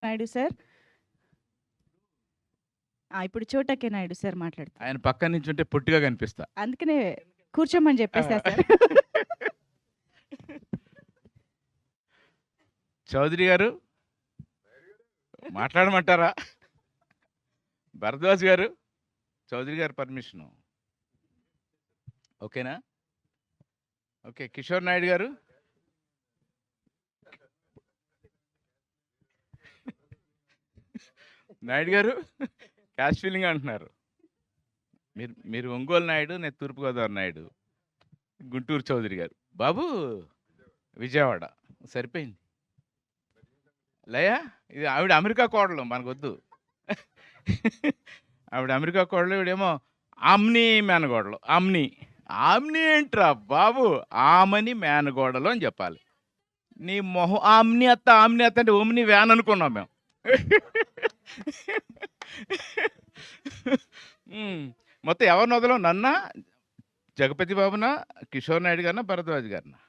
Naidu sir. ఇప్పుడు చోటకే Naidu sir మాట్లాడతారు. ఆయన పక్కన నించుంటే పొట్టిగా కనిపిస్తా. అందుకనే కూర్చోమని చెప్పేసా సార్. చౌదరి గారు మాట్లాడమంటారా? భరద్వాజ్ గారు, చౌదరి గారు పర్మిషను ఓకేనా? ఓకే. కిషోర్ నాయుడు గారు, నాయుడు గారు క్యాష్ ఫీలింగ్ అంటున్నారు. మీరు ఒంగోలు నాయుడు, నేను తూర్పుగోదావరి నాయుడు, గుంటూరు చౌదరి గారు, బాబు విజయవాడ. సరిపోయింది. లయ ఇది ఆవిడ అమెరికా కోడలు, మనకొద్దు. ఆవిడ అమెరికా కోడలు, ఇవిడేమో ఆమ్ని మేనగోడలు. ఆమ్ని ఆమ్ని ఏంట్రా బాబు, ఆమని మేనగోడలు అని చెప్పాలి. నీ మొహం ఆమ్ని అత్త అంటే ఓమ్ని వ్యాన్ అనుకున్నాం మేము. మొత్తం ఎవరిని వదలం? నన్న, జగపతి బాబునా, కిషోర్ నాయుడు గారినా, భరద్వాజ్ గారినా?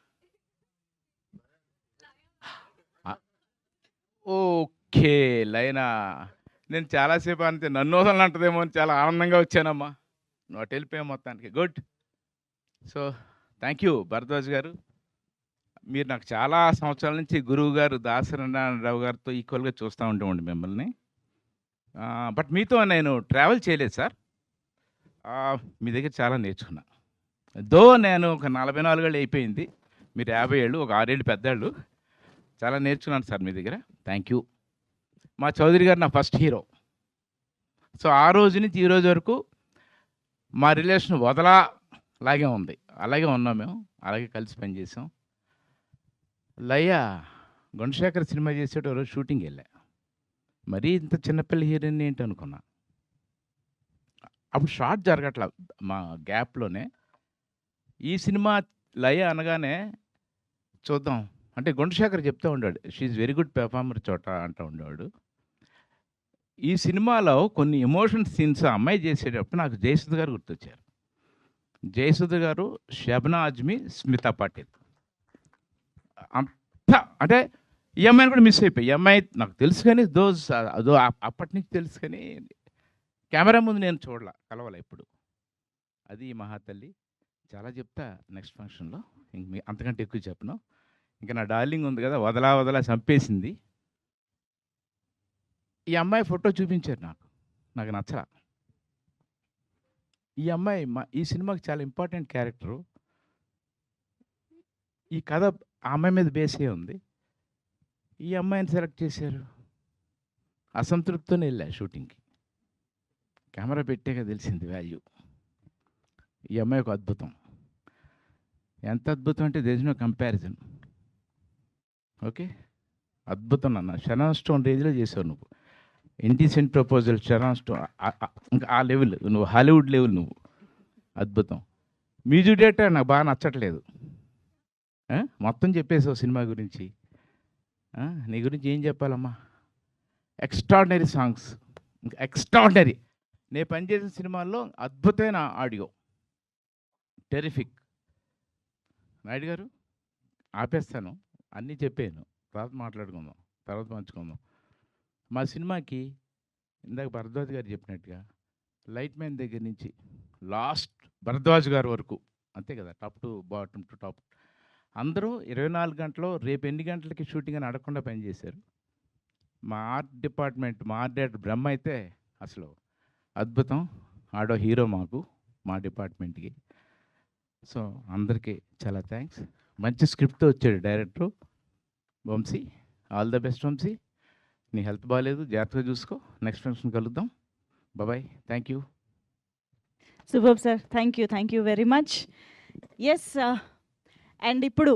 ఓకే లైనా. నేను చాలాసేపు అంతే నన్ను వదలనంటదేమో అని చాలా ఆనందంగా వచ్చానమ్మా. నువ్వు వెళ్ళిపోయావు మొత్తానికి. Good. So thank you Bharadwaj గారు. మీరు నాకు చాలా సంవత్సరాల నుంచి గురువు గారు దాసనారాయణరావు గారితో ఈక్వల్గా చూస్తూ ఉంటామండి మిమ్మల్ని. బట్ మీతో నేను ట్రావెల్ చేయలేదు సార్. మీ దగ్గర చాలా నేర్చుకున్నా. నేను ఒక 44 ఏళ్ళు అయిపోయింది, మీరు 50 ఏళ్ళు, ఒక 6 ఏళ్ళు పెద్దాళ్ళు. చాలా నేర్చుకున్నాను సార్ మీ దగ్గర. Thank you. మా చౌదరి గారు నా ఫస్ట్ హీరో. సో ఆ రోజు నుంచి ఈ రోజు వరకు మా రిలేషన్ వదలాగే ఉంది. అలాగే ఉన్నాం మేము, అలాగే కలిసి పనిచేసాం. లయ గుణశేఖర్ సినిమా చేసేట రోజు షూటింగ్ వెళ్ళా. మరీ ఇంత చిన్నపిల్ల హీరోయిన్ ఏంటి అనుకున్నా. అప్పుడు షార్ట్ జరగట్లా మా గ్యాప్లోనే. ఈ సినిమా లయ అనగానే చూద్దాం అంటే గుణశేఖర్ చెప్తూ ఉండేవాడు, షీఈ్ వెరీ గుడ్ పెర్ఫార్మర్ చోట అంటూ ఉండేవాడు. ఈ సినిమాలో కొన్ని ఎమోషన్ సీన్స్ ఆ అమ్మాయి చేసేటప్పుడు నాకు జయసుధ గారు గుర్తొచ్చారు. జయసుధ గారు, షబ్నా ఆజ్మీ, స్మితా పాటిల్. అంతా అంటే ఈ అమ్మాయిని కూడా మిస్ అయిపోయి. ఈ అమ్మాయి నాకు తెలుసు కానీ అదో అప్పటి నుంచి తెలుసు కానీ కెమెరా ముందు నేను కలవాల ఇప్పుడు. అది మహాతల్లి. చాలా చెప్తా నెక్స్ట్ ఫంక్షన్లో, ఇంక అంతకంటే ఎక్కువ చెప్పను. ఇంకా నా డార్లింగ్ ఉంది కదా, వదలా చంపేసింది. ఈ అమ్మాయి ఫోటో చూపించారు నాకు నచ్చలా. ఈ అమ్మాయి ఈ సినిమాకి చాలా ఇంపార్టెంట్ క్యారెక్టరు. ఈ కథ ఆ అమ్మాయి మీద బేసే ఉంది. ఈ అమ్మాయిని సెలెక్ట్ చేశారు. అసంతృప్తితోనే వెళ్ళా షూటింగ్కి. కెమెరా పెట్టాక తెలిసింది వాల్యూ. ఈ అమ్మాయి ఒక అద్భుతం. ఎంత అద్భుతం అంటే there is no comparison. Okay, అద్భుతం అన్న. షరాన్ స్టోన్ రేంజ్లో చేసావు నువ్వు. ఇండిసెంట్ ప్రపోజల్, షరాన్ స్టోన్, ఇంకా ఆ లెవెల్ నువ్వు, హాలీవుడ్ లెవెల్ నువ్వు. అద్భుతం. మ్యూజిక్ డైరెక్టర్ నాకు బాగా నచ్చట్లేదు. మొత్తం చెప్పేసావు సినిమా గురించి. నీ గురించి ఏం చెప్పాలమ్మా? ఎక్స్ట్రాడినరీ సాంగ్స్, ఇంకా ఎక్స్ట్రాడినరీ. నేను పనిచేసిన సినిమాల్లో అద్భుతమైన ఆడియో, టెరిఫిక్. నాయుడు గారు ఆపేస్తాను, అన్నీ చెప్పాను, తర్వాత మాట్లాడుకుందాం, తర్వాత పంచుకుందాం. మా సినిమాకి ఇందాక భరద్వాజ్ గారు చెప్పినట్టుగా లైట్ మ్యాన్ దగ్గర నుంచి లాస్ట్ భరద్వాజ్ గారి వరకు అంతే కదా, top to bottom to top అందరూ 24 గంటలు, రేపు ఎన్ని గంటలకి షూటింగ్ అని అడగకుండా పనిచేశారు. మా ఆర్ట్ డిపార్ట్మెంట్, మా ఆర్ట్ డైరెక్టర్ బ్రహ్మ అయితే అసలు అద్భుతం. ఆడో హీరో మాకు, మా డిపార్ట్మెంట్కి. సో అందరికీ చాలా థ్యాంక్స్. మంచి స్క్రిప్ట్తో వచ్చాడు director Vamsi. All the best Vamsi. నీ హెల్త్ బాగాలేదు, జాగ్రత్తగా చూసుకో. నెక్స్ట్ ఫంక్షన్ కలుద్దాం. Bye. Thank you. Super sir. Thank you very much. Yes. And ఇప్పుడు